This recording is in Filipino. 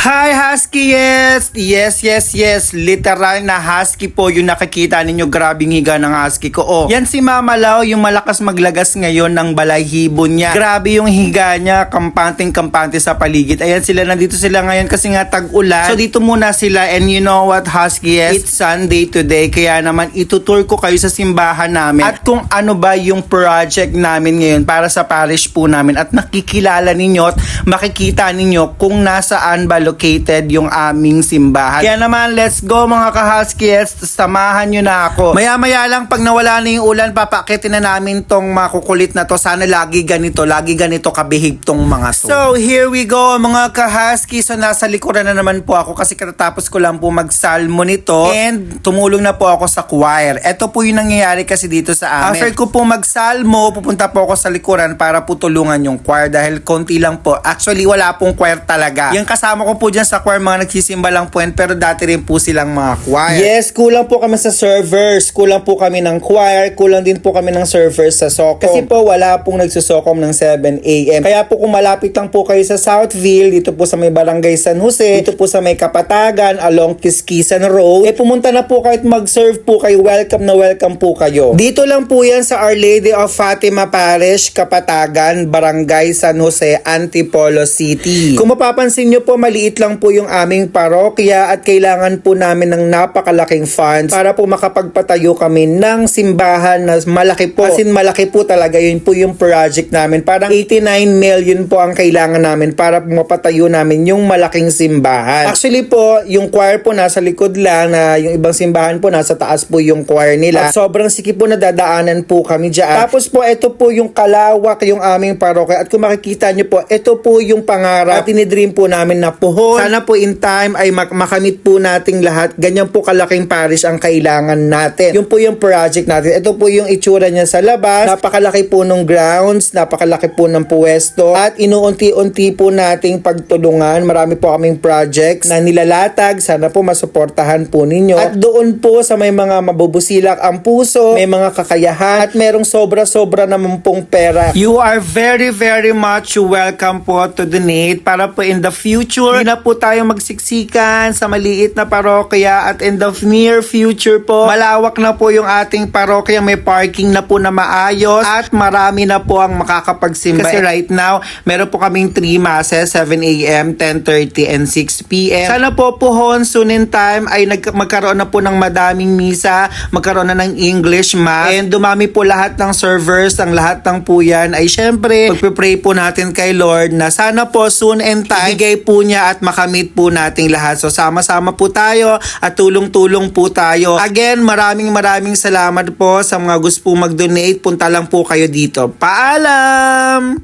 Hi Husky, yes. Literal na husky po yung nakikita ninyo. Grabing higa ng husky ko. Oh, yan si Mama Lau, yung malakas maglagas ngayon ng balahibo niya. Grabe yung higa niya, kampante sa paligid. Ayan sila, nandito sila ngayon kasi nga tag-ulan. So dito muna sila, and you know what Husky, it's Sunday today. Kaya naman itutur ko kayo sa simbahan namin at kung ano ba yung project namin ngayon para sa parish po namin, at nakikilala ninyo at makikita ninyo kung nasaan ba located yung aming simbahan. Kaya naman, let's go mga ka-Huskies, samahan nyo na ako. Maya-maya lang pag nawala na yung ulan, papakitin na namin tong makukulit na to. Sana lagi ganito kabihig tong mga to. So, here we go mga ka-Husky. So, nasa likuran na naman po ako kasi katatapos ko lang po magsalmo nito and tumulong na po ako sa choir. Ito po yung nangyayari kasi dito sa amin. After ko po magsalmo, pupunta po ako sa likuran para po tulungan yung choir dahil konti lang po. Actually, wala pong choir talaga. Yung kasama ko po dyan sa choir, mga nagsisimba lang po yan, pero dati rin po silang mga choir. Yes, kulang po kami sa servers, kulang po kami ng choir, kulang din po kami ng servers sa Socom. Kasi po wala pong nagsusocom ng 7 a.m. Kaya po kung malapit lang po kayo sa Southville, dito po sa may Barangay San Jose, dito po sa may Kapatagan, along Kiskisan Road, pumunta na po kahit mag-serve po kayo, welcome na welcome po kayo. Dito lang po yan sa Our Lady of Fatima Parish, Kapatagan, Barangay San Jose, Antipolo City. Kung mapapansin nyo po, maliit lang po yung aming parokya at kailangan po namin ng napakalaking funds para po makapagpatayo kami ng simbahan na malaki po. As in, malaki po talaga. Yun po yung project namin. Parang 89 million po ang kailangan namin para po mapatayo namin yung malaking simbahan. Actually po, yung choir po nasa likod lang, na yung ibang simbahan po nasa taas po yung choir nila. At sobrang sikip po na dadaanan po kami dyan. Tapos po, ito po yung kalawak yung aming parokya. At kung makikita nyo po, ito po yung pangarap at tinidream po namin na puhon. Sana po in time ay makamit po nating lahat. Ganyan po kalaking parish ang kailangan natin. Yun po yung project natin. Ito po yung itsura niya sa labas. Napakalaki po ng grounds, napakalaki po ng puwesto, at inuunti-unti po nating pagtulungan. Marami po kaming projects na nilalatag. Sana po masuportahan po ninyo. At doon po sa may mga mabubusilak ang puso, may mga kakayahan, at merong sobra-sobra naman pong pera. You are very much welcome po to donate para po in the future, hindi na po tayo magsiksikan sa maliit na parokya, at in the near future po, malawak na po yung ating parokya, may parking na po na maayos, at marami na po ang makakapagsimba. Kasi right now, meron po kaming 3 masses, 7 a.m., 10:30, and 6 p.m. Sana po puhon, soon in time, ay magkaroon na po ng madaming misa, magkaroon na ng English mass, and dumami po lahat ng servers, ang lahat ng po yan ay syempre, magpipray po natin kay Lord na sana po soon in time, ibigay po niya at makamit po nating lahat. So sama-sama po tayo at tulong-tulong po tayo. Again, maraming salamat po sa mga gusto po mag-donate. Punta lang po kayo dito. Paalam!